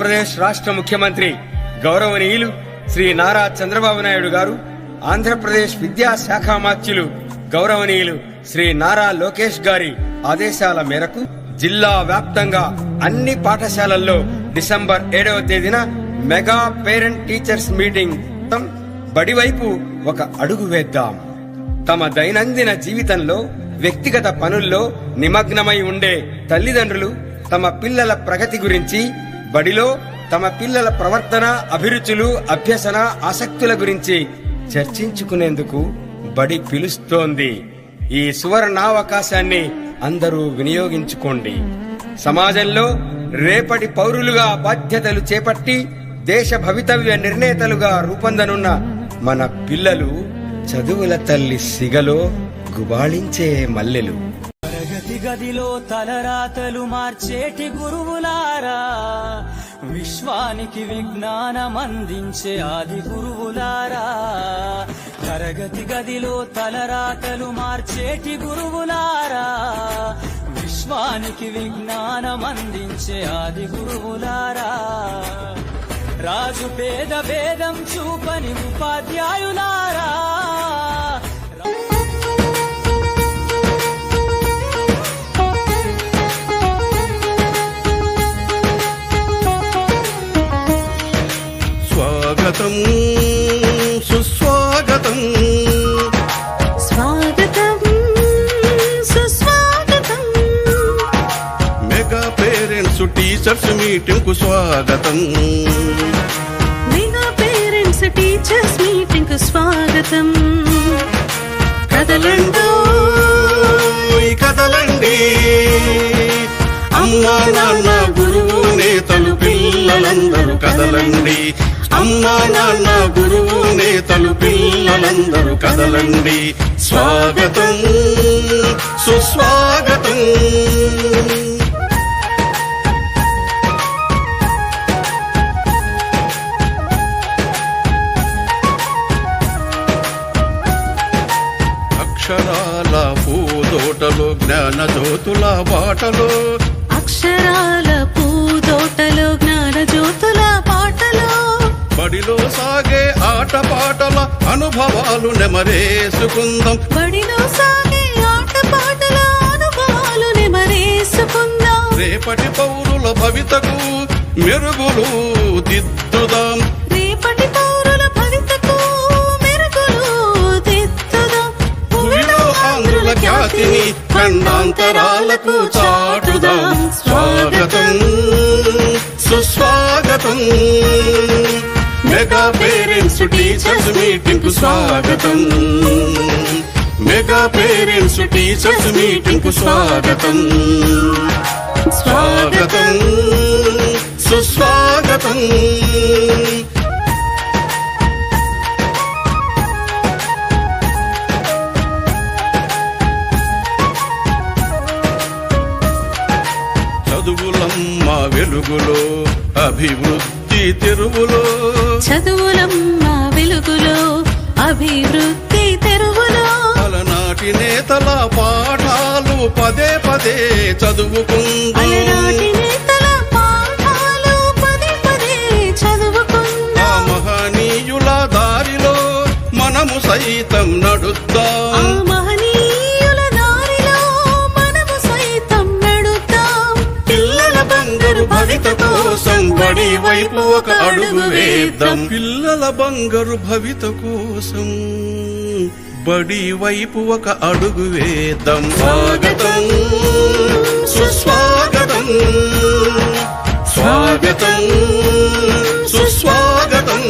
ఆంధ్రప్రదేశ్ రాష్ట్ర ముఖ్యమంత్రి గౌరవనీయులు శ్రీ నారా చంద్రబాబు నాయుడు గారు, ఆంధ్రప్రదేశ్ విద్యాశాఖ మాత్యులు గౌరవనీయులు శ్రీ నారా లోకేష్ గారి ఆదేశాల మేరకు జిల్లా వ్యాప్తంగా అన్ని పాఠశాలల్లో డిసెంబర్ 7వ తేదీన మెగా పేరెంట్ టీచర్స్ మీటింగ్ బడివైపు ఒక అడుగు వేద్దాం. తమ దైనందిన జీవితంలో వ్యక్తిగత పనుల్లో నిమగ్నమై ఉండే తల్లిదండ్రులు తమ పిల్లల ప్రగతి గురించి, బడిలో తమ పిల్లల ప్రవర్తన, అభిరుచులు, అభ్యసన, ఆసక్తుల గురించి చర్చించుకునేందుకు బడి పిలుస్తోంది. ఈ సువర్ణావకాశాన్ని అందరూ వినియోగించుకోండి. సమాజంలో రేపటి పౌరులుగా బాధ్యతలు చేపట్టి దేశ భవితవ్య నిర్ణేతలుగా రూపొందనున్న మన పిల్లలు చదువుల తల్లి సిగలో గుబాళించే మల్లెలు. తరగతి గదిలో తలరాతలు మార్చేటి గురువులారా, విశ్వానికి విజ్ఞానం అందించే ఆది గురువులారా. తరగతి గదిలో తలరాతలు మార్చేటి గురువులారా, విశ్వానికి విజ్ఞానం అందించే ఆది గురువులారా. రాజు పేద భేదం చూపని ఉపాధ్యాయులారా, స్వాగతం సుస్వాగతం, స్వాగతం సుస్వాగతం. మెగా పేరెంట్స్ టీచర్స్ మీటింగ్ కు స్వాగతం. మెగా పేరెంట్స్ టీచర్స్ మీటింగ్ కు స్వాగతం. కదలండి కదలండి, అమ్మా నాన్న గురువు నేతలు పిల్లలందరూ కదలండి. అమ్మా నాన్న గురువు నేతలు పిల్లలందరూ కదలండి. స్వాగతం సుస్వాగతం. అక్షరాల పూదోటలో జ్ఞాన జ్యోతుల బాటలో, అక్షరాల పూదోటలో జ్ఞాన జ్యోతుల పాటలో, బడిలో సాగే ఆట పాటల అనుభవాలు నెమరేసుకుందాం. బడిలో సాగే ఆట పాటల అనుభవాలు నెమరేసుకుందాం. రేపటి పౌరుల భవితకు మెరుగులు దిద్దుదాం. రేపటి పౌరుల భవితకు మెరుగులు దిద్దుదాం. భూమిలో ఆంధ్రుల ఖ్యాతిని ఖండాంతరాలకు చాటుదాం. స్వాగతం సుస్వాగతం, మెగా పేరెంట్స్ టీచర్స్ మీటింగ్ కు స్వాగతం. మెగా పేరెంట్స్ టీచర్స్ మీటింగ్ కు స్వాగతం. స్వాగతం సుస్వాగతం. చదువులమ్మ వెలుగులో అభివృద్ధి తెరువులో, చదువులమ్మ వెలుగులో అభివృద్ధి తెరువులో, అలనాటి నేతల పాఠాలు పదే పదే చదువుకుందాం. అలనాటి నేతల పాఠాలు పదే పదే చదువుకుందాం. ఆ మహనీయుల దారిలో మనము సైతం నడుద్దాం. ఆ మహనీయుల దారిలో మనము సైతం నడుద్దాం. పిల్లల బంగారు భవిత కోసం బడి వైపు ఒక అడుగు వేద్దాం. పిల్లల బంగారు భవిత కోసం బడి వైపు ఒక అడుగు వేద్దాం. స్వాగతం సుస్వాగతం, స్వాగతం సుస్వాగతం.